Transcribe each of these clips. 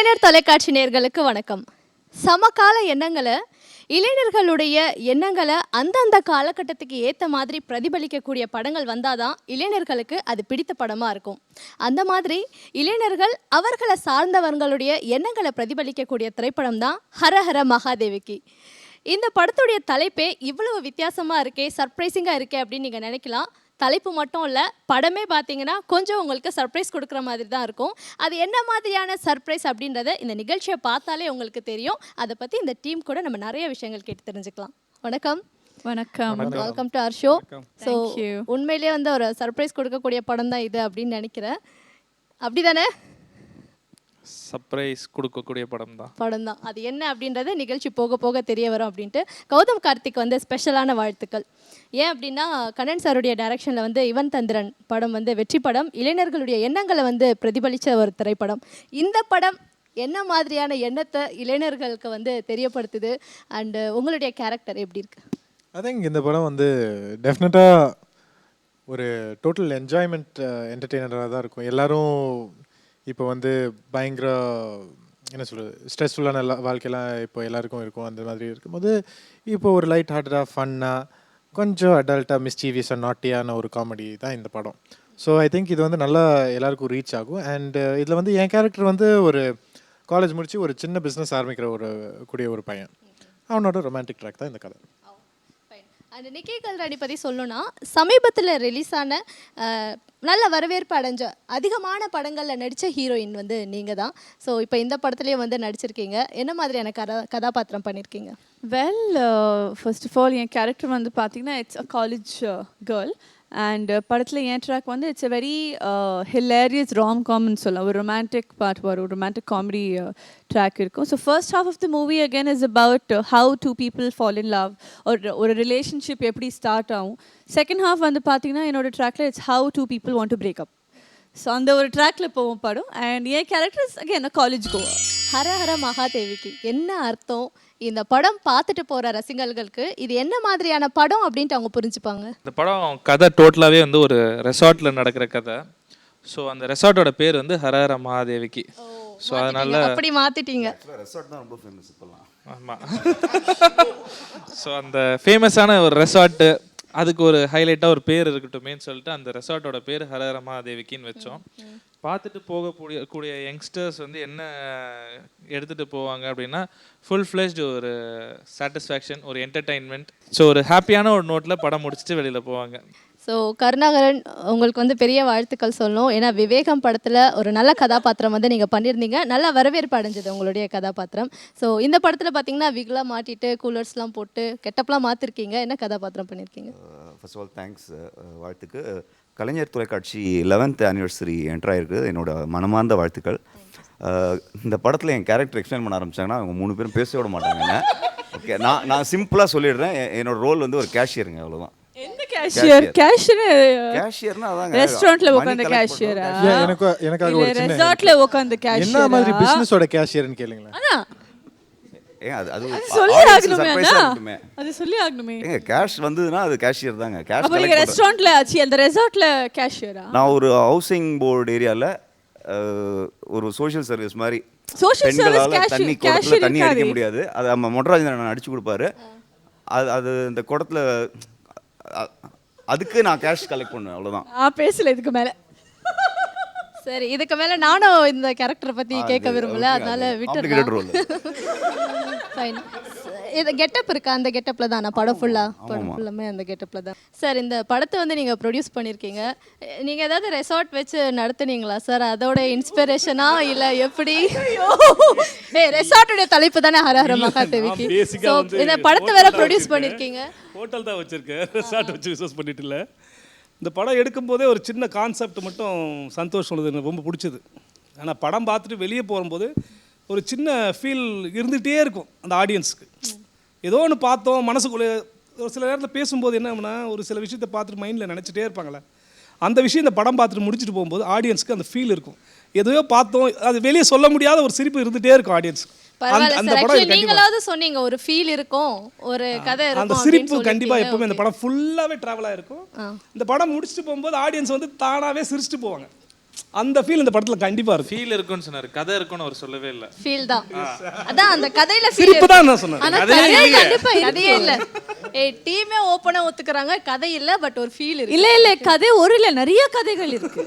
இளைஞர் தொலைக்காட்சி நேயர்களுக்கு வணக்கம். சமகால எண்ணங்களை இளைஞர்களுடைய எண்ணங்களை அந்தந்த காலகட்டத்துக்கு ஏற்ற மாதிரி பிரதிபலிக்கக்கூடிய படங்கள் வந்தாதான் இளைஞர்களுக்கு அது பிடித்த படமாக இருக்கும். அந்த மாதிரி இளைஞர்கள் அவர்களை சார்ந்தவர்களுடைய எண்ணங்களை பிரதிபலிக்கக்கூடிய திரைப்படம் தான் ஹர ஹர மகாதேவிக்கு. இந்த படத்துடைய தலைப்பே இவ்வளவு வித்தியாசமாக இருக்கே, சர்ப்ரைசிங்காக இருக்கே அப்படின்னு நீங்கள் நினைக்கலாம். தலைப்பு மட்டும் இல்லை, படமே பார்த்தீங்கன்னா கொஞ்சம் உங்களுக்கு சர்ப்ரைஸ் கொடுக்குற மாதிரி தான் இருக்கும். அது என்ன மாதிரியான சர்ப்ரைஸ் அப்படின்றத இந்த நிகழ்ச்சியை பார்த்தாலே உங்களுக்கு தெரியும். அதை பற்றி இந்த டீம் கூட நம்ம நிறைய விஷயங்கள் கேட்டு தெரிஞ்சுக்கலாம். வணக்கம். வணக்கம். Welcome to our show. So உண்மையிலேயே வந்து ஒரு சர்ப்ரைஸ் கொடுக்கக்கூடிய படம் தான் இது அப்படின்னு நினைக்கிறேன். அப்படி தானே? சர்ப்ரைஸ் கொடுக்கக்கூடிய படம் தான். அது என்ன அப்படின்றது நிகழ்ச்சி போக போக தெரிய வரும் அப்படின்ட்டு கௌதம் கார்த்திக் வந்து ஸ்பெஷலான வாழ்த்துக்கள். ஏன் அப்படின்னா கண்ணன் சாருடைய டைரக்ஷனில் வந்து யுவன் தந்திரன் படம் வந்து வெற்றி படம், இளைஞர்களுடைய எண்ணங்களை வந்து பிரதிபலித்த ஒரு திரைப்படம். இந்த படம் என்ன மாதிரியான எண்ணத்தை இளைஞர்களுக்கு வந்து தெரியப்படுத்துது அண்டு உங்களுடைய கேரக்டர் எப்படி இருக்கு? ஐ திங்க் இந்த படம் வந்து டெஃபினட்டாக ஒரு டோட்டல் என்ஜாய்மெண்ட் என்டர்டெய்னராக தான் இருக்கும். எல்லோரும் இப்போ வந்து பயங்கர என்ன சொல்கிறது, ஸ்ட்ரெஸ்ஃபுல்லான வாழ்க்கையெல்லாம் இப்போ எல்லாருக்கும் இருக்கும். அந்த மாதிரி இருக்கும்போது இப்போ ஒரு லைட் ஹார்ட்டடாக ஃபன்னாக கொஞ்சம் அடல்ட்டாக மிஸ்டீவியஸாக நாட்டியான ஒரு காமெடி தான் இந்த படம். ஸோ ஐ திங்க் இது வந்து நல்லா எல்லாருக்கும் ரீச் ஆகும். அண்ட் இதில் வந்து என் கேரக்டர் வந்து ஒரு காலேஜ் முடித்து ஒரு சின்ன பிஸ்னஸ் ஆரம்பிக்கிற ஒரு பையன். அவனோட ரொமான்டிக் ட்ராக் தான் இந்த கதை. அந்த நிக்கி கல்ராணி பற்றி சொல்லணும்னா சமீபத்தில் ரிலீஸ் ஆன நல்ல வரவேற்பு அடைஞ்ச அதிகமான படங்களில் நடித்த ஹீரோயின் வந்து நீங்கள் தான். ஸோ இப்போ இந்த படத்துலேயே வந்து நடிச்சிருக்கீங்க. என்ன மாதிரியான கதாபாத்திரம் பண்ணியிருக்கீங்க? வெல், ஃபர்ஸ்ட் ஆஃப் ஆல் என் கேரக்டர் வந்து பார்த்தீங்கன்னா it's a college girl. And படத்தில் என் ட்ராக் வந்து இட்ஸ் அ வெரி ஹிலேரியஸ் ராம்காம்னு சொல்லலாம். ஒரு ரொமான்டிக் பார்ட் வரும், ஒரு ரொமான்டிக் காமெடி ட்ராக் இருக்கும். So first half of the movie again is about how two people fall in love, ஒரு ரிலேஷன்ஷிப் எப்படி ஸ்டார்ட் ஆகும். செகண்ட் ஹாஃப் வந்து பார்த்தீங்கன்னா என்னோட ட்ராக்ல it's how two people want to break up. So அந்த ஒரு ட்ராக்ல போவோம் படம். அண்ட் என் character is again a college goer. Hara Hara மகாதேவிக்கு என்ன அர்த்தம்? இந்த படம் பார்த்துட்டு போகிற ரசிகர்களுக்கு இது என்ன மாதிரியான படம் அப்படின்ட்டு அவங்க புரிஞ்சுப்பாங்க. இந்த படம் கதை டோட்டலாகவே வந்து ஒரு ரெசார்ட்டில் நடக்கிற கதை. ஸோ அந்த ரெசார்ட்டோட பேர் வந்து ஹர ஹர மகாதேவிக்கு. ஸோ அதனால அப்படி மாற்றிட்டீங்க. ரெசார்ட் தான் ரொம்ப ஃபேமஸ் இப்போலாம். ஆமாம். ஸோ அந்த ஃபேமஸான ஒரு ரெசார்ட்டு, அதுக்கு ஒரு ஹைலைட்டாக ஒரு பேர் இருக்கட்டுமேன்னு சொல்லிட்டு அந்த ரெசார்ட்டோட பேர் ஹர ஹர மகாதேவிக்குன்னு வச்சோம். பார்த்துட்டு போகக்கூடிய யங்ஸ்டர்ஸ் வந்து என்ன எடுத்துகிட்டு போவாங்க அப்படின்னா ஃபுல் ஃப்ளெஷ்டு ஒரு சாட்டிஸ்ஃபேக்ஷன், ஒரு என்டர்டெயின்மெண்ட். ஸோ ஒரு ஹாப்பியான ஒரு நோட்டில் படம் முடிச்சுட்டு வெளியில் போவாங்க. ஸோ கருணாகரன், உங்களுக்கு வந்து பெரிய வாழ்த்துக்கள் சொல்லணும். ஏன்னா விவேகம் படத்தில் ஒரு நல்ல கதாபாத்திரம் வந்து நீங்கள் பண்ணியிருந்தீங்க. நல்லா வரவேற்பு அடைஞ்சது உங்களுடைய கதாபாத்திரம். ஸோ இந்த படத்தில் பார்த்தீங்கன்னா விக்லாம் மாட்டிட்டு கூலர்ஸ்லாம் போட்டு கெட்டப்லாம் மாற்றிருக்கீங்க. என்ன கதாபாத்திரம் பண்ணியிருக்கீங்க? First of all thanks. வாழ்த்துக்கு. கலைஞர் தொலைக்காட்சி 11th ஆனிவர்சரி என்ட்ராயிருக்கு. என்னோட மனமார்ந்த வாழ்த்துக்கள். இந்த படத்தில் என் கேரக்டர் எக்ஸ்பிளைன் பண்ண ஆரம்பிச்சாங்கன்னா அவங்க 3 பேரும் பேச விட மாட்டாங்க. ஓகே, நான் சிம்பிளாக சொல்லிடுறேன். என்னோட ரோல் வந்து ஒரு கேஷியருங்க, அவ்வளோதான். என்ன கேஷியர்? கேஷியர்னா அதாங்க, ரெஸ்டாரண்ட்ல உட்கார்ந்த கேஷியரா? எனக்காக ஒரு சின்ன ரெசார்ட்ல உட்கார்ந்த கேஷியர். என்ன மாதிரி பிசினஸோட கேஷியர்னு கேளுங்களேன். அதான் அது சொல்லி ஆகணுமே. அது சொல்லி ஆகணுமே. ஏங்க கேஷ் வந்ததுன்னா அது கேஷியர் தாங்க. கேஷ் அப்ப நீங்க ரெஸ்டாரண்ட்ல ஆச்சு, அந்த ரெசார்ட்ல கேஷியரா? நான் ஒரு ஹவுசிங் போர்டு ஏரியால ஒரு சோஷியல் சர்வீஸ் மாதிரி, சோஷியல் சர்வீஸ் தண்ணி அடிக்க முடியாது, அது நம்ம மொட்டராஜன் அடிச்சு கொடுப்பாரு. அது இந்த குடத்துல அதுக்கு நான் கேஷ் கலெக்ட் பண்ணுவேன், அவ்வளோதான். பேசல இதுக்கு மேல. சரி, இதுக்கு மேலே நானும் இந்த கேரக்டரை பற்றி கேட்க விரும்பல, அதனால விட்டுறேன். இது கெட்டப் இருக்கா? அந்த கெட்டப்பில் தான் நான் படம் ஃபுல்லாமே அந்த கெட்டப்பில் தான். சார், இந்த படத்தை வந்து நீங்கள் ப்ரொடியூஸ் பண்ணியிருக்கீங்க. நீங்கள் ஏதாவது ரெசார்ட் வச்சு நடத்துனீங்களா சார்? அதோட இன்ஸ்பிரேஷனா இல்லை எப்படி? ரெசார்ட்டுடைய தலைப்பு தானே ஹர ஹர மகாதேவிக்கு. ஸோ இந்த படத்தை வேற ப்ரொடியூஸ் பண்ணியிருக்கீங்க. ஹோட்டல் தான் வச்சுருக்கேன், ரெசார்ட் வச்சு பிஸ்னஸ் பண்ணிட்டு இல்லை. இந்த படம் எடுக்கும்போதே ஒரு சின்ன கான்செப்ட் மட்டும் சந்தோஷம் உள்ளது, எனக்கு ரொம்ப பிடிச்சது. ஆனால் படம் பார்த்துட்டு வெளியே போகும்போது ஒரு சின்ன ஃபீல் இருந்துகிட்டே இருக்கும் அந்த ஆடியன்ஸுக்கு. ஏதோ ஒன்று பார்த்தோம் மனசுக்குள்ளே. ஒரு சில நேரத்தில் பேசும்போது என்ன ஒரு சில விஷயத்தை பார்த்துட்டு மைண்டில் நினச்சிட்டே இருப்பாங்களே, அந்த விஷயம் இந்த படம் பார்த்துட்டு முடிச்சுட்டு போகும்போது ஆடியன்ஸுக்கு அந்த ஃபீல் இருக்கும். எதையோ பார்த்தோம், அது வெளியே சொல்ல முடியாத ஒரு சிரிப்பு இருந்துகிட்டே இருக்கும் ஆடியன்ஸுக்கு. நீங்களாவது சொன்னீங்க ஒரு ஃபீல் இருக்கும், ஒரு கதை இருக்கும், அந்த சிரிப்பு கண்டிப்பாக எப்பவுமே இந்த படம் ஃபுல்லாகவே ட்ராவல் ஆகிருக்கும். இந்த படம் முடிச்சுட்டு போகும்போது ஆடியன்ஸ் வந்து தானாகவே சிரிச்சுட்டு போவாங்க. அந்த ஃபீல் இந்த படத்தில் கண்டிப்பாக இருக்கும். ஃபீல் இருக்குன்னு சொன்னாரு, கதை இருக்குன்னு அவர் சொல்லவே இல்லை. ஃபீல் தான். அதான் அந்த கதையில feel சிரிப்பு இருக்கு. தான் நான் சொன்னேன். ஆனா கதையே கதையே இல்லையே. கண்டிப்பா கதையே இல்ல. டீமே ஓப்பனா ஒத்துக்கறாங்க கதை இல்ல, பட் ஒரு ஃபீல் இருக்கு. இல்ல கதை ஒரு இல்ல நிறைய கதைகள் இருக்கு.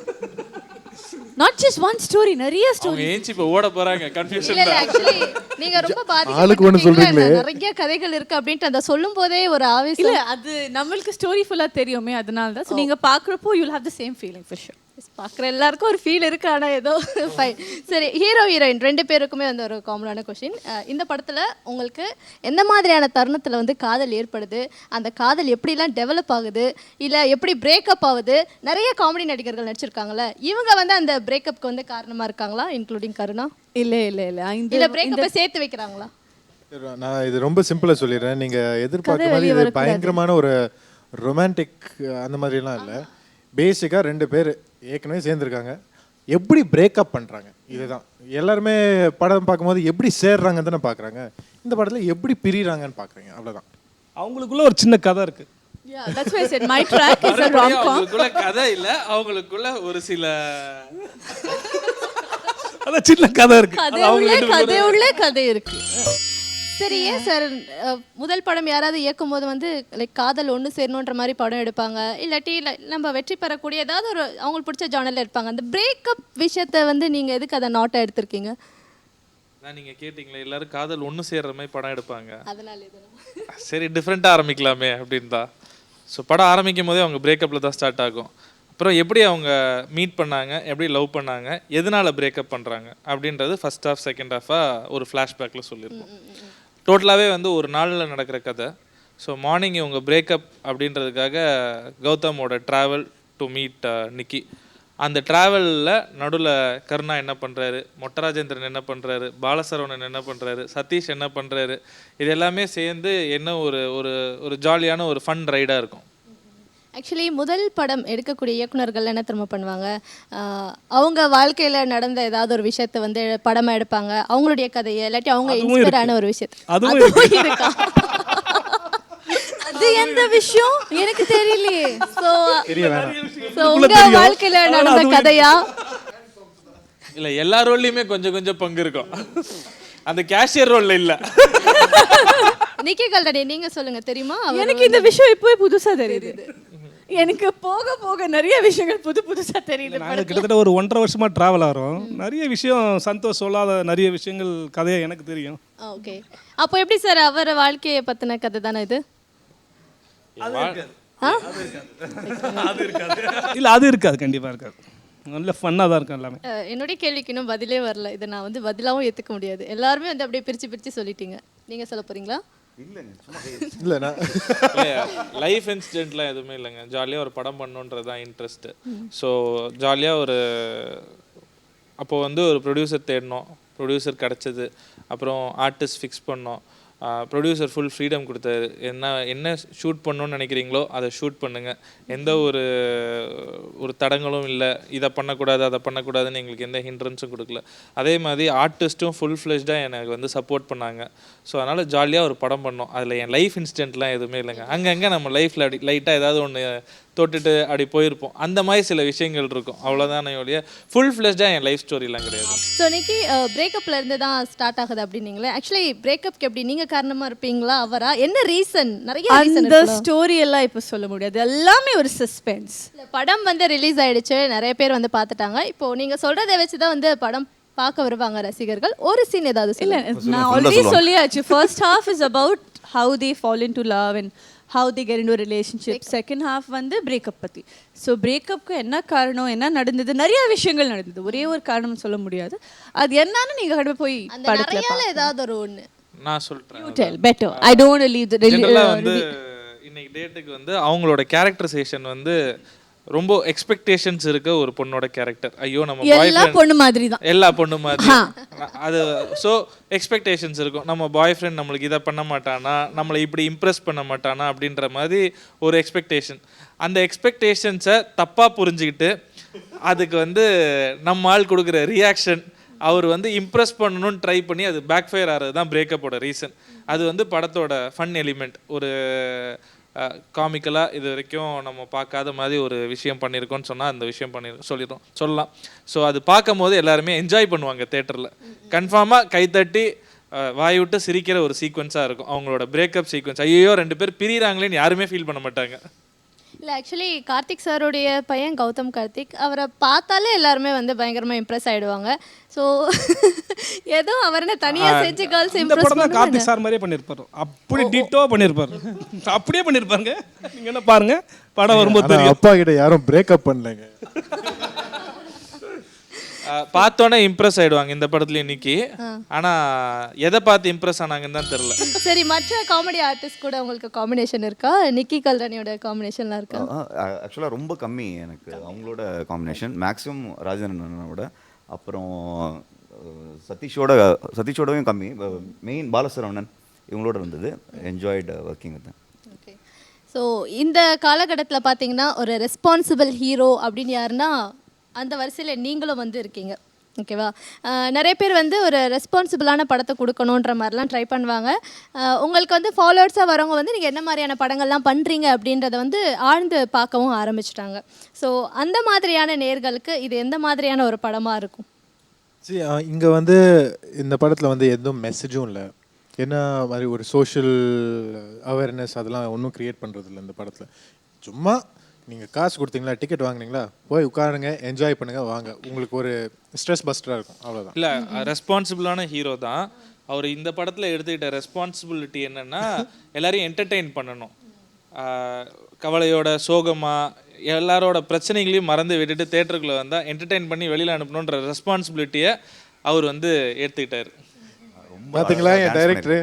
நாட் ஜஸ்ட் ஒன் ஸ்டோரி, நிறைய அவங்க ஸ்டோரி. ஏஞ்சி இப்போ ஓட போறாங்க, கன்ஃபியூஷன் இல்ல தான். ஆக்சுவலி நீங்க ரொம்ப ஆளுக்கு ஒண்ணு சொல்றீங்களே. நிறைய கதைகள் இருக்கு அப்படின்ட்டு அந்த சொல்லும் போதே ஒரு ஆவேசம். இல்ல அது நம்மளுக்கு ஸ்டோரி ஃபுல்லா தெரியுமே, அதனால தான். So நீங்க பாக்குறப்போ you'll have the same feeling for sure. பார்க்குற எல்லாருக்கும் ஒரு ஃபீல் இருக்கு, ஆனா ஏதோ ஃபைன். சரி, ஹீரோ ஹீரோயின் ரெண்டு பேருக்குமே வந்து ஒரு காமனான கொஸ்டின். இந்த படத்துல உங்களுக்கு எந்த மாதிரியான தருணத்துல வந்து காதல் ஏற்படுது, அந்த காதல் எப்படிலாம் டெவலப் ஆகுது, இல்ல எப்படி பிரேக்கப் ஆகுது? நிறைய காமெடி நடிகர்கள் நடிச்சிருக்காங்கல்ல, இவங்க வந்து அந்த பிரேக்கப்க்கு வந்து காரணமா இருக்காங்களா, இன்க்ளூடிங் கருணா? இல்ல இல்ல பிரேக்கப்பை சேர்த்து வைக்கிறாங்களா? நான் இது ரொம்ப சிம்பிளாக சொல்லிடுறேன். நீங்கள் எதிர்பார்க்குற மாதிரி இது பயங்கரமான ஒரு ரொமான்டிக் அந்த மாதிரிலாம் இல்லை. பேசிக்காக ரெண்டு பேர் ஏற்கனவே சேர்ந்துருக்காங்க, எப்படி பிரேக்கப் பண்ணுறாங்க இதுதான். எல்லாருமே படம் பார்க்கும்போது எப்படி சேர்றாங்கன்னு தானே பார்க்குறாங்க. இந்த படத்தில் எப்படி பிரிகிறாங்கன்னு பார்க்குறீங்க, அவ்வளோதான். அவங்களுக்குள்ள ஒரு சின்ன கதை இருக்குது. Yeah, that's why I said my track is a rom-com. அவங்களுக்குள்ள கதை இல்ல, அவங்களுக்குள்ள ஒரு சில அதான் சின்ன கதை இருக்குது. கதை உள்ள கதை இருக்கு. சரி, ஏன் சார் முதல் படம் யாராவது இயக்கும் போது வந்து லைக் காதல் ஒன்று சேரணுன்ற மாதிரி படம் எடுப்பாங்க, இல்லாட்டி நம்ம வெற்றி பெறக்கூடிய ஏதாவது ஒரு அவங்களுக்கு பிடிச்ச ஜானரில் எடுப்பாங்க. அந்த பிரேக்கப் விஷயத்தை வந்து நீங்கள் எதுக்கு அதை நாட்டை எடுத்திருக்கீங்க? நான் நீங்க கேட்டிங்களே எல்லாரும் காதல் ஒன்று சேர்ற மாதிரி படம் எடுப்பாங்க, அதனால சரி டிஃப்ரெண்ட்டாக ஆரம்பிக்கலாமே அப்படின்னு தான். ஸோ படம் ஆரம்பிக்கும் போதே அவங்க பிரேக்கப்பில் தான் ஸ்டார்ட் ஆகும். அப்புறம் எப்படி அவங்க மீட் பண்ணாங்க, எப்படி லவ் பண்ணாங்க, எதனால் பிரேக்கப் பண்ணுறாங்க அப்படின்றது ஃபர்ஸ்ட் ஹாஃப் செகண்ட் ஹாஃபாக ஒரு ஃப்ளாஷ்பேக்கில் சொல்லியிருக்கோம். டோட்டலாகவே வந்து ஒரு நாளில் நடக்கிற கதை. ஸோ மார்னிங் இவங்க பிரேக்கப் அப்படின்றதுக்காக கௌதமோட ட்ராவல் டு மீட் நிக்கி. அந்த ட்ராவலில் நடுவில் கருணா என்ன பண்ணுறாரு, மொட்டராஜேந்திரன் என்ன பண்ணுறாரு, பாலசரவணன் என்ன பண்ணுறாரு, சதீஷ் என்ன பண்ணுறாரு, இது எல்லாமே சேர்ந்து என்ன ஒரு ஒரு ஒரு ஜாலியான ஒரு ஃபன் ரைடாக இருக்கும். ஆக்சுவலி முதல் படம் எடுக்கக்கூடிய இயக்குனர்கள் என்ன திரும்ப பண்ணுவாங்க, அவங்க வாழ்க்கையில் நடந்த ஏதாவது ஒரு விஷயத்தை வந்து படமாக எடுப்பாங்க, அவங்களுடைய கதையை, இல்லாட்டி அவங்க இன்ஸ்பயர் ஆன ஒரு விஷயத்தை. அதுவும் இருக்கா? அது எந்த விஷயம் எனக்கு தெரியலையே. ஸோ உங்க வாழ்க்கையில் நடந்த கதையா? இல்லை, எல்லா ரோல்லையுமே கொஞ்சம் கொஞ்சம் பங்கு இருக்கும், அந்த கேஷியர் ரோல்ல இல்லை. நிக்கி கல்டனி நீங்க சொல்லுங்க, தெரியுமா? எனக்கு இந்த விஷயம் இப்போவே புதுசா தெரியுது. எனக்கு போக போக நிறைய விஷயங்கள் புதுசா தெரியுது. நாங்கள் கிட்டத்தட்ட ஒரு 1.5 வருஷமா ட்ராவல் ஆகிறோம். நிறைய விஷயம் சந்தோஷ் சொல்லாத நிறைய விஷயங்கள் கதையை எனக்கு தெரியும். ஓகே, அப்போ எப்படி சார் அவர் வாழ்க்கையை பத்தின கதை தானே இது? இல்லை அது இருக்காது, கண்டிப்பாக இருக்காது. நல்ல ஃபன்னாக தான் இருக்கும் எல்லாமே. என்னுடைய கேள்விக்கு இன்னும் பதிலே வரல. இதை நான் வந்து பதிலாகவும் ஏற்றுக்க முடியாது. எல்லாருமே வந்து அப்படியே பிரித்து சொல்லிட்டீங்க. நீங்கள் சொல்ல போகிறீங்களா? இல்லைண்ணா, லைஃப் இன்சிடென்ட்லாம் எதுவுமே இல்லைங்க. ஜாலியாக ஒரு படம் பண்ணணுன்றது தான் இன்ட்ரெஸ்ட்டு. ஸோ ஜாலியாக ஒரு அப்போது வந்து ஒரு ப்ரொடியூசர் தேடினோம், ப்ரொடியூசர் கிடச்சிது. அப்புறம் ஆர்டிஸ்ட் ஃபிக்ஸ் பண்ணோம். ப்ரொடியூசர் ஃபுல் ஃப்ரீடம் கொடுத்தாரு. என்ன ஷூட் பண்ணணும்னு நினைக்கிறீங்களோ அதை ஷூட் பண்ணுங்கள், எந்த ஒரு தடங்களும் இல்லை, இதை பண்ணக்கூடாது அதை பண்ணக்கூடாதுன்னு எங்களுக்கு எந்த ஹிண்ட்ரன்ஸும் கொடுக்கல. அதே மாதிரி ஆர்டிஸ்ட்டும் ஃபுல் ஃப்ளெஷ்டாக எனக்கு வந்து சப்போர்ட் பண்ணாங்க. ஸோ அதனால் ஜாலியாக ஒரு படம் பண்ணோம். அதில் என் லைஃப் இன்சிடென்ட்லாம் எதுவுமே இல்லைங்க. அங்கங்கே நம்ம லைஃப்பில் அப்படி லைட்டாக ஏதாவது ஒன்று தொட்டுட்டு அப்படி போயிருப்போம், அந்த மாதிரி சில விஷயங்கள் இருக்கும், அவ்வளோதானே ஒழிய ஃபுல் ஃப்ளெஷ்டாக என் லைஃப் ஸ்டோரிலாம் கிடையாது. ஸோ நிக்கி பிரேக்கப்ல இருந்து தான் ஸ்டார்ட் ஆகுது அப்படின்னீங்களே, ஆக்சுவலி பிரேக்கப்க்கு எப்படி நீங்கள் காரணமாக இருப்பீங்களா, அவரா? என்ன ரீசன்? நிறைய அந்த ஸ்டோரி எல்லாம் இப்போ சொல்ல முடியாது, எல்லாமே ஒரு சஸ்பென்ஸ். படம் வந்து ரிலீஸ் ஆயிடுச்சு, நிறைய பேர் வந்து பார்த்துட்டாங்க. இப்போ நீங்கள் சொல்கிறத வச்சு தான் வந்து படம் பார்க்க வருவாங்க ரசிகர்கள். ஒரு சீன் ஏதாவது இல்ல நான் ஆல்ரெடி சொல்லியாச்சு. First half is about how they fall into love and how they get into relationship. Second half வந்து பிரேக்கப் பற்றி. ஸோ பிரேக்கப்க்கு என்ன காரணம், என்ன நடந்தது, நிறைய விஷயங்கள் நடந்தது. ஒரே ஒரு காரணம் சொல்ல முடியாது, அது என்னன்னு நீங்கள் கடமை போய் படத்தில் ஏதாவது ஒரு ஒன்று நான் சொல்கிறேன். Tell better. I don't leave the வந்து இன்னைக்கு டேட்டுக்கு வந்து அவங்களோட கேரக்டரைசேஷன் வந்து ரொம்ப எக்ஸ்பெக்டேஷன்ஸ் இருக்க ஒரு பொண்ணோட கேரக்டர். ஐயோ நம்ம எல்லா பொண்ணு மாதிரி தான், எல்லா பொண்ணு மாதிரி அது. ஸோ எக்ஸ்பெக்டேஷன்ஸ் இருக்கும், நம்ம பாய் ஃப்ரெண்ட் நம்மளுக்கு இதை பண்ண மாட்டானா, நம்மளை இப்படி இம்ப்ரெஸ் பண்ண மாட்டானா அப்படின்ற மாதிரி ஒரு எக்ஸ்பெக்டேஷன். அந்த எக்ஸ்பெக்டேஷன்ஸை தப்பாக புரிஞ்சுக்கிட்டு அதுக்கு வந்து நம்ம ஆள் கொடுக்குற ரியாக்ஷன், அவர் வந்து இம்ப்ரெஸ் பண்ணணும்னு ட்ரை பண்ணி அது பேக் ஃபயர் ஆகிறது தான் பிரேக்கப்போட ரீசன். அது வந்து படத்தோட ஃபன் எலிமெண்ட். காமிக்கலாக இது வரைக்கும் நம்ம பார்க்காத மாதிரி ஒரு விஷயம் பண்ணியிருக்கோம்னு சொன்னால் அந்த விஷயம் சொல்லலாம். ஸோ அது பார்க்கும் போது எல்லாருமே என்ஜாய் பண்ணுவாங்க தேட்டரில். கன்ஃபார்மாக கைத்தட்டி வாய் விட்டு சிரிக்கிற ஒரு சீக்வன்ஸாக இருக்கும். அவங்களோட பிரேக்கப் சீக்வன்ஸ், ஐயோ 2 பேர் பிரிகிறாங்களேன்னு யாருமே ஃபீல் பண்ண மாட்டாங்க. இல்லை ஆக்சுவலி கார்த்திக் சாருடைய பையன் கௌதம் கார்த்திக், அவரை பார்த்தாலே எல்லாருமே வந்து பயங்கரமாக இம்ப்ரெஸ் ஆகிடுவாங்க. ஸோ ஏதோ அவரை தனியாக செஞ்சு கேர்ள்ஸ் இந்த படம் தான் கார்த்திக் இம்ப்ரெஸ் சார் மாதிரியே பண்ணியிருப்பாரு. அப்படி டிட்டோ பண்ணியிருப்பாரு. அப்படியே பண்ணியிருப்பாங்க. நீங்கள் என்ன பாருங்க, படம் வரும்போது ஆனா தெரியும். அப்பா கிட்ட யாரும் பிரேக்கப் பண்ணலைங்க. பார்த்தோன்னே இம்ப்ரெஸ் ஆயிடுவாங்க இந்த படத்துல இன்னைக்கு. ஆனா எதை பார்த்து இம்ப்ரெஸ் ஆனாங்கன்னு தான் தெரியல. சரி, மற்ற காமெடி ஆர்டிஸ்ட் கூட உங்களுக்கு காம்பினேஷன் இருக்கா? நிக்கி கல்ராணியோட காம்பினேஷன்லாம் இருக்கா? ஆக்சுவலாக ரொம்ப கம்மி எனக்கு அவங்களோட காம்பினேஷன். மேக்ஸிமம் ராஜேந்திரனோட, அப்புறம் சதீஷோடவும் கம்மி. மெயின் பாலசரவணன் இவங்களோட இருந்தது. Enjoyed working with. Okay. So இந்த காலகட்டத்தில் பார்த்தீங்கன்னா ஒரு ரெஸ்பான்சிபிள் ஹீரோ அப்படின்னு யாருன்னா அந்த வரிசையில் நீங்களும் வந்து இருக்கீங்க. ஓகேவா? நிறைய பேர் வந்து ஒரு ரெஸ்பான்சிபிளான படத்தை கொடுக்கணுன்ற மாதிரிலாம் ட்ரை பண்ணுவாங்க. உங்களுக்கு வந்து ஃபாலோவர்ஸாக வரவங்க வந்து நீங்கள் என்ன மாதிரியான படங்கள்லாம் பண்ணுறீங்க அப்படின்றத வந்து ஆழ்ந்து பார்க்கவும் ஆரம்பிச்சிட்டாங்க. ஸோ அந்த மாதிரியான நேர்களுக்கு இது எந்த மாதிரியான ஒரு படமாக இருக்கும்? சரி, இங்கே வந்து இந்த படத்தில் வந்து எதுவும் மெசேஜும் இல்லை. என்ன மாதிரி ஒரு சோஷியல் அவேர்னஸ் அதெல்லாம் ஒன்றும் க்ரியேட் பண்ணுறது இல்லை இந்த படத்தில். சும்மா நீங்கள் காசு கொடுத்தீங்களா, டிக்கெட் வாங்கினீங்களா, போய் உட்காருங்க, என்ஜாய் பண்ணுங்கள், வாங்க, உங்களுக்கு ஒரு ஸ்ட்ரெஸ் பஸ்டராக இருக்கும், அவ்வளோதான். இல்லை, ரெஸ்பான்சிபிளான ஹீரோ தான் அவர். இந்த படத்தில் எடுத்துக்கிட்ட ரெஸ்பான்சிபிலிட்டி என்னென்னா எல்லாரையும் என்டர்டெயின் பண்ணணும். கவலையோட சோகமாக எல்லாரோட பிரச்சனைகளையும் மறந்து விட்டுட்டு தேட்டருக்குள்ளே வந்தால் என்டர்டெயின் பண்ணி வெளியில் அனுப்பணுன்ற ரெஸ்பான்சிபிலிட்டியை அவர் வந்து எடுத்துக்கிட்டார். பார்த்தீங்களா என் டைரக்டரு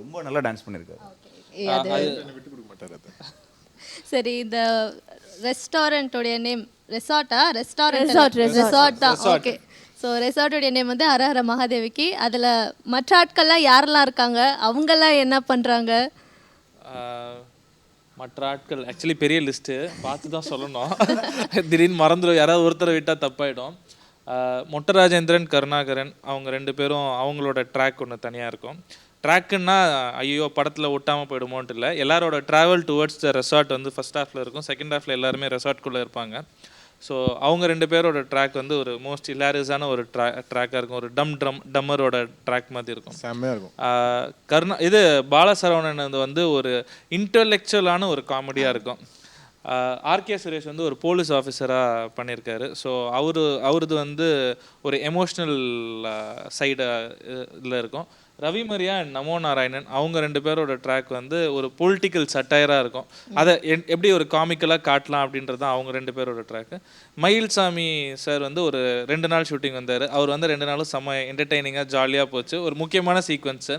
ரொம்ப நல்லா டான்ஸ் பண்ணியிருக்காரு. விட்டு கொடுக்க மாட்டார். அது சரி, இந்த ரெஸ்டாரண்ட்டோடைய நேம் ரெசார்ட்டா? Resort. ரெசார்ட் தான். ஓகே. ஸோ ரெசார்ட்டோடைய நேம் வந்து ஹரஹர மகாதேவிக்கு. அதில் மற்ற ஆட்கள்லாம் யாரெல்லாம் இருக்காங்க, அவங்கெல்லாம் என்ன பண்ணுறாங்க? மற்ற ஆட்கள் ஆக்சுவலி பெரிய லிஸ்ட்டு, பார்த்து தான் சொல்லணும். திடீர்னு மறந்துடும், யாராவது ஒருத்தரை விட்டால் தப்பாயிடும். மொட்டை ராஜேந்திரன், கருணாகரன் அவங்க 2 பேரும் அவங்களோட ட்ராக் ஒன்று தனியாக இருக்கும். ட்ராக்குன்னா ஐயோ படத்தில் ஒட்டாமல் போயிடுமோன்ட்டு இல்லை, எல்லாரோட ட்ராவல் டுவர்ட்ஸ் த ரெசார்ட் வந்து ஃபஸ்ட் ஹாஃபில் இருக்கும். செகண்ட் ஹாஃபில் எல்லாருமே ரெசார்ட்குள்ளே இருப்பாங்க. ஸோ அவங்க 2 பேரோட ட்ராக் வந்து ஒரு மோஸ்ட் ஹிலாரியஸான ஒரு ட்ராக்காக இருக்கும். ஒரு டம்மரோட ட்ராக் மாதிரி இருக்கும், செம்மையாக இருக்கும். இது பாலசரவணன் வந்து ஒரு இன்டலெக்சுவலான ஒரு காமெடியாக இருக்கும். ஆர்கே சுரேஷ் வந்து ஒரு போலீஸ் ஆஃபீஸராக பண்ணியிருக்காரு. ஸோ அவரது வந்து ஒரு எமோஷ்னல் சைடு இதில் இருக்கும். ரவி மரியா அண்ட் நமோ நாராயணன் அவங்க 2 பேரோட ட்ராக் வந்து ஒரு பொலிட்டிக்கல் சட்டையராக இருக்கும். அதை எப்படி ஒரு காமிக்கலாக காட்டலாம் அப்படின்றது தான் அவங்க 2 பேரோட ட்ராக்கு. மயில்சாமி சார் வந்து ஒரு 2 நாள் ஷூட்டிங் வந்தார். அவர் வந்து 2 நாளும் செம்ம என்டர்டெய்னிங்காக ஜாலியாக போச்சு. ஒரு முக்கியமான சீக்வன்ஸு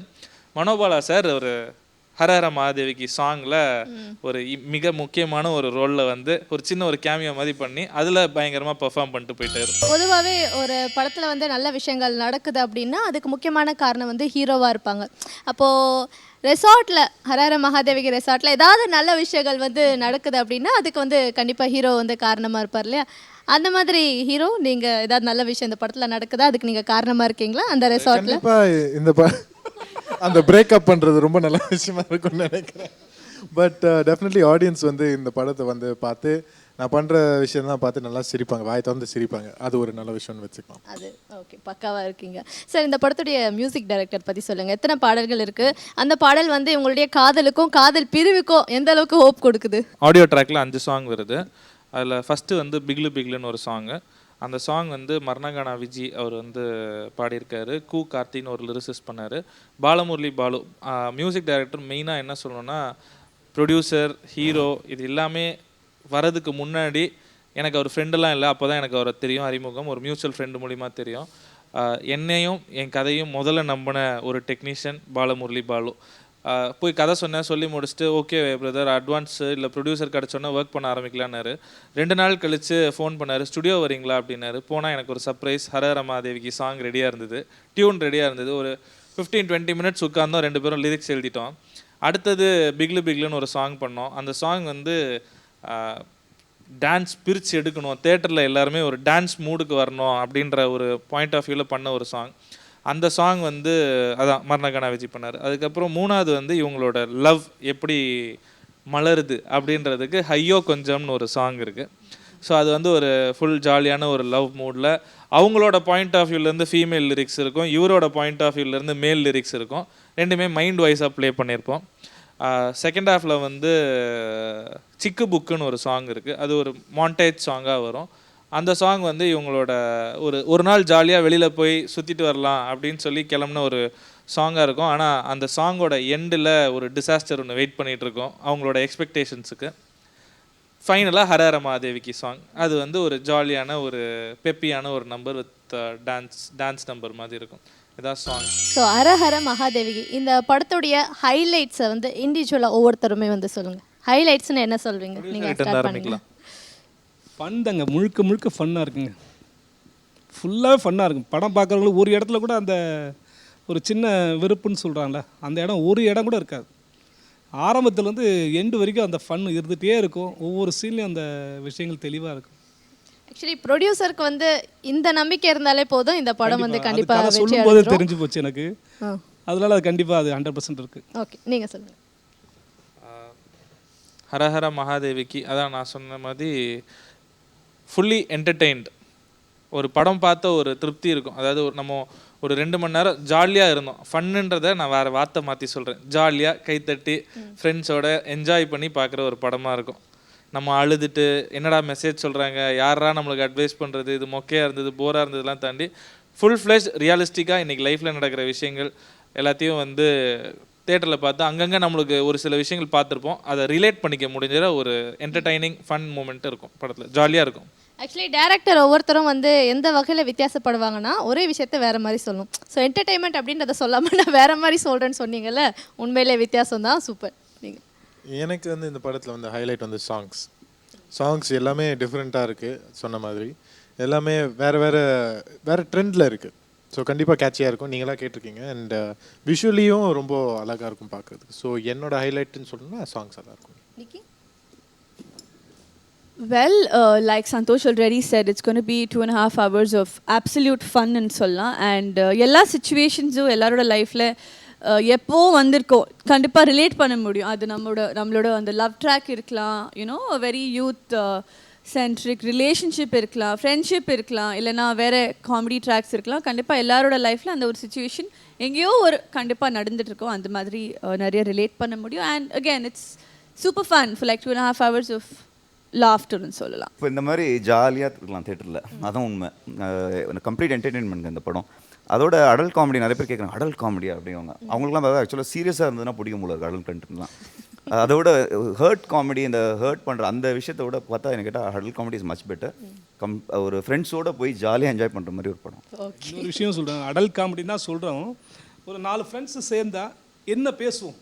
மனோபாலா சார் ஒரு ஹரஹர மகாதேவிக்கு சாங்கில் ஒரு மிக முக்கியமான ஒரு ரோலில் வந்து ஒரு சின்ன ஒரு கேமியோ மாதிரி பண்ணி அதில் பயங்கரமாக பெர்ஃபார்ம் பண்ணிட்டு போயிட்டாரு. பொதுவாகவே ஒரு படத்தில் வந்து நல்ல விஷயங்கள் நடக்குது அப்படின்னா அதுக்கு முக்கியமான காரணம் வந்து ஹீரோவாக இருப்பாங்க. அப்போது ரெசார்ட்டில் ஹரஹர மகாதேவிக்கு ரெசார்ட்டில் ஏதாவது நல்ல விஷயங்கள் வந்து நடக்குது அப்படின்னா அதுக்கு வந்து கண்டிப்பாக ஹீரோ வந்து காரணமாக இருப்பார் இல்லையா? அந்த மாதிரி ஹீரோ நீங்கள் ஏதாவது நல்ல விஷயம் இந்த படத்தில் நடக்குதா, அதுக்கு நீங்கள் காரணமாக இருக்கீங்களா அந்த ரெசார்ட்டில்? கண்டிப்பாக இந்த அந்த பிரேக்கப் பண்ணுறது ரொம்ப நல்ல விஷயமா இருக்கும்னு நினைக்கிறேன். பட் டெஃபினெட்லி ஆடியன்ஸ் வந்து இந்த படத்தை வந்து பார்த்து நான் பண்ணுற விஷயம் தான் பார்த்து நல்லா சிரிப்பாங்க, வாய் திறந்து சிரிப்பாங்க. அது ஒரு நல்ல விஷயம்னு வச்சுக்கலாம். அது ஓகே, பக்காவாக இருக்கீங்க. சார், இந்த படத்துடைய மியூசிக் டைரக்டர் பற்றி சொல்லுங்கள். எத்தனை பாடல்கள் இருக்குது? அந்த பாடல் வந்து உங்களுடைய காதலுக்கும் காதல் பிரிவுக்கும் எந்த அளவுக்கு ஹோப் கொடுக்குது? ஆடியோ ட்ராக்கில் 5 சாங் வருது. அதில் ஃபஸ்ட்டு வந்து பிக்லு பிக்லுன்னு ஒரு சாங்கு. அந்த சாங் வந்து மர்ணகானா விஜி அவர் வந்து பாடியிருக்காரு. கார்த்தின்னு ஒரு லிரிசிஸ்ட் பண்ணார். Balamurali Balu music director. மெயினாக என்ன சொல்லணும்னா ப்ரொடியூசர், ஹீரோ இது எல்லாமே வரதுக்கு முன்னாடி எனக்கு அவர் ஃப்ரெண்டெல்லாம் இல்லை. அப்போ தான் எனக்கு அவரை தெரியும், அறிமுகம் ஒரு மியூச்சுவல் ஃப்ரெண்டு மூலிமா தெரியும். என்னையும் என் கதையும் முதல்ல நம்பின ஒரு டெக்னீஷியன் பாலமுரளி பாலு. போய் கதை சொன்னேன், சொல்லி முடிச்சுட்டு ஓகே பிரதர் அட்வான்ஸு இல்லை ப்ரொடியூசர் கிடச்சோன்னா ஒர்க் பண்ண ஆரம்பிக்கலான்னாரு. 2 நாள் கழித்து ஃபோன் பண்ணார், ஸ்டுடியோ வரீங்களா அப்படின்னாரு. போனால் எனக்கு ஒரு சர்ப்ரைஸ், ஹரஹர மகாதேவிக்கு சாங் ரெடியாக இருந்தது, டியூன் ரெடியாக இருந்தது. ஒரு 15-20 மினிட்ஸ் உட்கார்ந்தோம், 2 பேரும் லிரிக்ஸ் எழுதிட்டோம். அடுத்தது பிக்லு பிக்லுன்னு ஒரு சாங் பண்ணோம். அந்த சாங் வந்து டான்ஸ் பிரித்து எடுக்கணும், தேட்டரில் எல்லாருமே ஒரு டான்ஸ் மூடுக்கு வரணும் அப்படின்ற ஒரு பாயிண்ட் ஆஃப் வியூவில் பண்ண ஒரு சாங். அந்த சாங் வந்து அதான் மர்ணகானா விஜி பண்ணார். அதுக்கப்புறம் 3வது வந்து இவங்களோட லவ் எப்படி மலருது அப்படின்றதுக்கு ஹையோ கொஞ்சம்னு ஒரு சாங் இருக்குது. ஸோ அது வந்து ஒரு ஃபுல் ஜாலியான ஒரு லவ் மூடில் அவங்களோட பாயிண்ட் ஆஃப் வியூலேருந்து ஃபீமேல் லிரிக்ஸ் இருக்கும், இவரோட பாயிண்ட் ஆஃப் வியூலேருந்து மேல் லிரிக்ஸ் இருக்கும். ரெண்டுமே மைண்ட் வைஸாக ப்ளே பண்ணியிருப்போம். செகண்ட் ஹாஃபில் வந்து சிக்கு புக்குன்னு ஒரு சாங் இருக்குது. அது ஒரு மாண்டேஜ் சாங்காக வரும். அந்த சாங் வந்து இவங்களோட ஒரு நாள் ஜாலியாக வெளியில் போய் சுற்றிட்டு வரலாம் அப்படின்னு சொல்லி கிளம்புன ஒரு சாங்காக இருக்கும். ஆனால் அந்த சாங்கோட எண்டில் ஒரு டிசாஸ்டர் ஒன்று வெயிட் பண்ணிகிட்ருக்கோம் அவங்களோட எக்ஸ்பெக்டேஷன்ஸுக்கு. ஃபைனலாக ஹரஹர மகாதேவிக்கு சாங், அது வந்து ஒரு ஜாலியான ஒரு பெப்பியான ஒரு நம்பர் வித் டான்ஸ் நம்பர் மாதிரி இருக்கும். இதான் சாங். ஸோ ஹரஹர மகாதேவிக்கு இந்த படத்துடைய ஹைலைட்ஸை வந்து இண்டிவிஜுவலாக ஒவ்வொருத்தருமே வந்து சொல்லுங்கள். ஹைலைட்ஸ்னு என்ன சொல்வீங்க? நீங்கள் ஸ்டார்ட் பண்ணிக்கலாம். ஃபன் தாங்க, முழுக்க முழுக்க ஃபன்னாக இருக்குங்க. ஃபுல்லாகவே ஃபன்னாக இருக்கும். படம் பார்க்குறவங்களுக்கு ஒரு இடத்துல கூட அந்த ஒரு சின்ன வெறுப்புன்னு சொல்கிறாங்கள, அந்த இடம் ஒரு இடம் கூட இருக்காது. ஆரம்பத்துலேருந்து எண்டு வரைக்கும் அந்த ஃபன் இருந்துகிட்டே இருக்கும். ஒவ்வொரு சீன்லேயும் அந்த விஷயங்கள் தெளிவாக இருக்கும். ஆக்சுவலி ப்ரொடியூசருக்கு வந்து இந்த நம்பிக்கை இருந்தாலே போதும், இந்த படம் வந்து கண்டிப்பாக வெற்றி சொல்லும் போது அடைஞ்சிரும். தெரிஞ்சு போச்சு எனக்கு. அதனால அது கண்டிப்பாக அது 100% இருக்குது. ஓகே, நீங்கள் சொல்லுங்கள். ஹரஹர மகாதேவிக்கு அதான் நான் சொன்ன மாதிரி ஃபுல்லி என்டர்டெயின்ட். ஒரு படம் பார்த்த ஒரு திருப்தி இருக்கும். அதாவது நம்ம ஒரு 2 மணி நேரம் ஜாலியாக இருந்தோம். ஃபன்னுன்றதை நான் வேறு வார்த்தை மாற்றி சொல்கிறேன். ஜாலியாக கைத்தட்டி ஃப்ரெண்ட்ஸோட என்ஜாய் பண்ணி பார்க்குற ஒரு படமாக இருக்கும். நம்ம அழுதுட்டு என்னடா மெசேஜ் சொல்கிறாங்க, யாரா நம்மளுக்கு அட்வைஸ் பண்ணுறது, இது மொக்கையாக இருந்தது, போராக இருந்ததுலாம் தாண்டி ஃபுல் ஃப்ளெஷ் ரியலிஸ்டிக்காக இன்றைக்கி லைஃப்பில் நடக்கிற விஷயங்கள் எல்லாத்தையும் வந்து தேட்டரில் பார்த்து அங்கங்கே நம்மளுக்கு ஒரு சில விஷயங்கள் பார்த்துருப்போம், அதை ரிலேட் பண்ணிக்க முடிஞ்ச ஒரு என்டர்டைனிங் ஃபன் மூமெண்ட் இருக்கும் படத்தில். ஜாலியாக இருக்கும். ஆக்சுவலி டேரக்டர் ஒவ்வொருத்தரும் வந்து எந்த வகையில் வித்தியாசப்படுவாங்கன்னா ஒரே விஷயத்த வேறு மாதிரி சொல்லணும். ஸோ என்டர்டெயின்மெண்ட் அப்படின்றத சொல்லாமல் நான் வேறு மாதிரி சொல்கிறேன்னு சொன்னீங்கல்ல, உண்மையிலே வித்தியாசம் தான். சூப்பர். நீங்கள் எனக்கு வந்து இந்த படத்தில் வந்து ஹைலைட் வந்து சாங்ஸ் எல்லாமே டிஃப்ரெண்ட்டாக இருக்குது. சொன்ன மாதிரி எல்லாமே வேறு ட்ரெண்டில் இருக்குது. ஸோ கண்டிப்பாக கேட்சியாக இருக்கும். நீங்களாக கேட்டிருக்கீங்க. அண்ட் விஷுவலியும் ரொம்ப அழகாக இருக்கும் பார்க்குறதுக்கு. ஸோ என்னோட ஹைலைட்டுன்னு சொல்லணும்னா சாங்ஸ் எல்லாம் இருக்கும். நிக்கி? Well, like Santosh already said, it's going to be 2.5 hours of absolute fun and சொல்லலாம். அண்ட் எல்லா சுச்சுவேஷன்ஸும் எல்லாரோட லைஃப்பில் எப்போ வந்திருக்கோம் கண்டிப்பாக ரிலேட் பண்ண முடியும். அது நம்மளோட அந்த லவ் ட்ராக் இருக்கலாம், you know very youth centric relationship இருக்கலாம், ஃப்ரெண்ட்ஷிப் இருக்கலாம், இல்லைனா வேறு காமெடி ட்ராக்ஸ் இருக்கலாம். கண்டிப்பாக எல்லாரோட லைஃப்பில் அந்த ஒரு சுச்சுவேஷன் எங்கேயோ ஒரு கண்டிப்பாக நடந்துகிட்ருக்கோம். அந்த மாதிரி நிறைய ரிலேட் பண்ண முடியும். And again it's super fun for like 2.5 hours of லாஃப்டர்னு சொல்லலாம். இப்போ இந்த மாதிரி ஜாலியாக இருக்கலாம் தேட்டரில், அதான் உண்மை. கம்ப்ளீட் என்டர்டெயின்மெண்ட் இந்த படம். அதோட அடல்ட் காமெடி நிறைய பேர் கேட்குறாங்க, அடல்ட் காமெடியா அப்படிங்க. அவங்களுக்குலாம் பார்த்தா ஆக்சுவலாக சீரியஸாக இருந்ததுன்னா பிடிக்கும் போல இருக்குது அடல்ட் கண்டென்ட்லாம். அதோட ஹர்ட் காமெடி, இந்த ஹர்ட் பண்ணுற அந்த விஷயத்தை விட பார்த்தா எனக்கு கேட்டால் adult comedy is much better. ஒரு ஃப்ரெண்ட்ஸோடு போய் ஜாலியாக என்ஜாய் பண்ணுற மாதிரி ஒரு படம். ஒரு விஷயம் சொல்கிறேன், அடல்ட் காமெடி தான் சொல்கிறோம். ஒரு 4 ஃப்ரெண்ட்ஸு சேர்ந்தா என்ன பேசுவோம்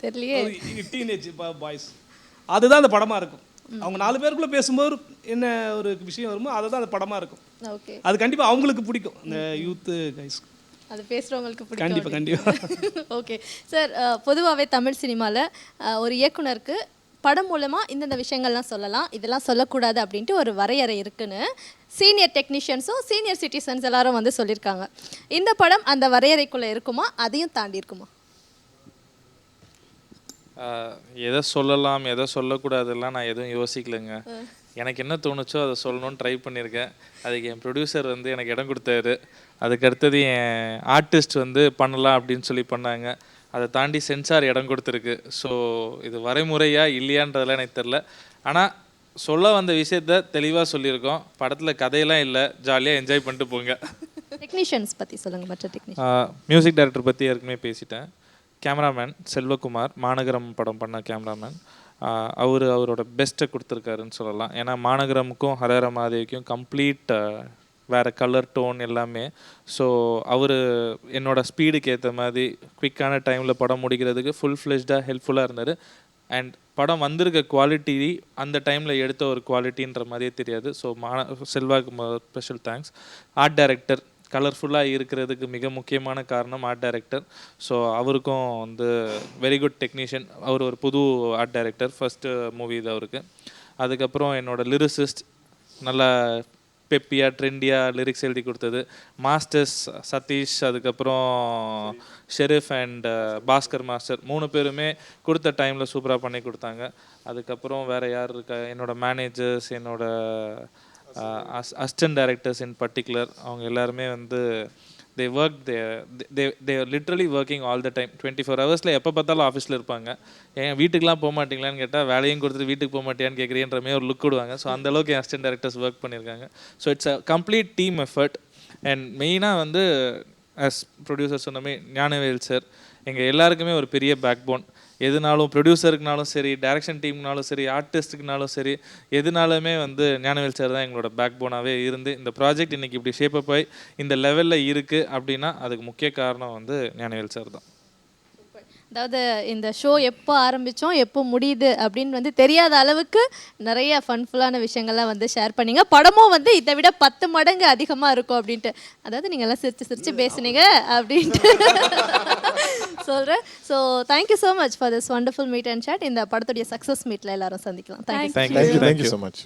தெரியலையே. டீனேஜ் பாய்ஸ், அதுதான் அந்த படமாக இருக்கும். அவங்க 4 பேருக்குள்ளே பேசும்போது என்ன ஒரு விஷயம் வருமோ அதை தான் அந்த படமாக இருக்கும். ஓகே, அது கண்டிப்பாக அவங்களுக்கு பிடிக்கும், இந்த யூத்து கைஸ். அது பேசுகிறவங்களுக்கு பிடிக்கும். கண்டிப்பாக. ஓகே சார், பொதுவாகவே தமிழ் சினிமாவில் ஒரு இயக்குனருக்கு படம் மூலமாக இந்தந்த விஷயங்கள்லாம் சொல்லலாம், இதெல்லாம் சொல்லக்கூடாது அப்படின்ட்டு ஒரு வரையறை இருக்குன்னு சீனியர் டெக்னீஷியன்ஸும் சீனியர் சிட்டிசன்ஸ் எல்லாரும் வந்து சொல்லியிருக்காங்க. இந்த படம் அந்த வரையறைக்குள்ளே இருக்குமா, அதையும் தாண்டி இருக்குமா? எதை சொல்லலாம் எதை சொல்லக்கூடாதுலாம் நான் எதுவும் யோசிக்கலைங்க. எனக்கு என்ன தோணுச்சோ அதை சொல்லணும்னு ட்ரை பண்ணியிருக்கேன். அதுக்கு என் ப்ரொடியூசர் வந்து எனக்கு இடம் கொடுத்தாரு. அதுக்கு அடுத்தது என் ஆர்டிஸ்ட் வந்து பண்ணலாம் அப்படின்னு சொல்லி பண்ணாங்க. அதை தாண்டி சென்சார் இடம் கொடுத்துருக்கு. ஸோ இது வரைமுறையா இல்லையான்றதெல்லாம் எனக்கு தெரில. ஆனால் சொல்ல வந்த விஷயத்த தெளிவாக சொல்லியிருக்கோம். படத்தில் கதையெல்லாம் இல்லை, ஜாலியாக என்ஜாய் பண்ணிட்டு போங்க. டெக்னீஷியன்ஸ் பற்றி சொல்லுங்கள். மற்ற டெக்னீஷியன் மியூசிக் டைரக்டர் பற்றி ஏற்கனவே பேசிட்டேன். கேமராமேன் செல்வகுமார், மாநகரம் படம் பண்ண கேமராமேன். அவரோட பெஸ்ட்டை கொடுத்துருக்காருன்னு சொல்லலாம். ஏன்னா மாநகரமுக்கும் ஹரஹர மகாதேவிக்கும் கம்ப்ளீட் வேறு கலர் டோன் எல்லாமே. ஸோ அவர் என்னோடய ஸ்பீடுக்கு ஏற்ற மாதிரி குவிக்கான டைமில் படம் முடிக்கிறதுக்கு ஃபுல் ஃப்ளெஷ்டாக ஹெல்ப்ஃபுல்லாக இருந்தார். அண்ட் படம் வந்திருக்க குவாலிட்டி அந்த டைமில் எடுத்த ஒரு குவாலிட்டின்ற மாதிரியே தெரியாது. So Selvakumar special thanks. Art director கலர்ஃபுல்லாக இருக்கிறதுக்கு மிக முக்கியமான காரணம் ஆர்ட் டைரக்டர். ஸோ அவருக்கும் வந்து வெரி குட் டெக்னீஷியன். அவர் ஒரு புது ஆர்ட் டைரக்டர், ஃபஸ்ட்டு மூவி இது அவருக்கு. அதுக்கப்புறம் என்னோடய லிரிசிஸ்ட், நல்லா பெப்பியாக ட்ரெண்டியாக லிரிக்ஸ் எழுதி கொடுத்தது. மாஸ்டர்ஸ் சதீஷ், அதுக்கப்புறம் ஷெரீஃப் அண்ட் பாஸ்கர் மாஸ்டர் 3 பேருமே கொடுத்த டைமில் சூப்பராக பண்ணி கொடுத்தாங்க. அதுக்கப்புறம் வேறு யார் இருக்கா, என்னோடய மேனேஜர்ஸ், என்னோடய அசிஸ்டன்ட் டைரக்டர்ஸ் இன் பர்டிகுலர், அவங்க எல்லாருமே வந்து they work they are literally working all the time 24 ஹவர்ஸில் எப்போ பார்த்தாலும் ஆஃபீஸில் இருப்பாங்க. ஏன் வீட்டுக்குலாம் போக மாட்டீங்களான்னு கேட்டால் வேலையும் கொடுத்துட்டு வீட்டுக்கு போக மாட்டியான்னு கேட்குறீன்ற மாதிரி ஒரு லுக் விடுவாங்க. ஸோ அந்தளவுக்கு என் அசிஸ்டன்ட் டைரக்டர்ஸ் ஒர்க் பண்ணியிருக்காங்க. So it's a complete team effort. And மெயினாக வந்து அஸ் ப்ரொடியூசர் சொன்னமே ஞானவேல் சார் எங்கள் எல்லாருக்குமே ஒரு பெரிய பேக் போன். எதுனாலும் ப்ரொடியூசருக்குனாலும் சரி, டைரக்ஷன் டீம்னாலும் சரி, ஆர்டிஸ்ட்டுக்குனாலும் சரி, எதுனாலுமே வந்து ஞானவேல் சார் தான் எங்களோட பேக் போனாகவே இருந்து இந்த ப்ராஜெக்ட் இன்றைக்கி இப்படி ஷேப்பப் ஆகி இந்த லெவலில் இருக்குது அப்படின்னா அதுக்கு முக்கிய காரணம் வந்து ஞானவேல் சார் தான். அதாவது இந்த ஷோ எப்போ ஆரம்பித்தோம் எப்போ முடியுது அப்படின்னு வந்து தெரியாத அளவுக்கு நிறைய ஃபன்ஃபுல்லான விஷயங்கள்லாம் வந்து ஷேர் பண்ணீங்க. படமும் வந்து இதை விட 10 மடங்கு அதிகமாக இருக்கும் அப்படின்ட்டு, அதாவது நீங்கள் எல்லாம் சிரிச்சு சிரிச்சு பேசுனீங்க அப்படின்ட்டு சொல்கிறேன். So thank you so much for this wonderful meet and chat. இந்த படத்துடைய சக்ஸஸ் மீட்டில் எல்லாரும் சந்திக்கலாம். தேங்க்யூ. Thank you so much.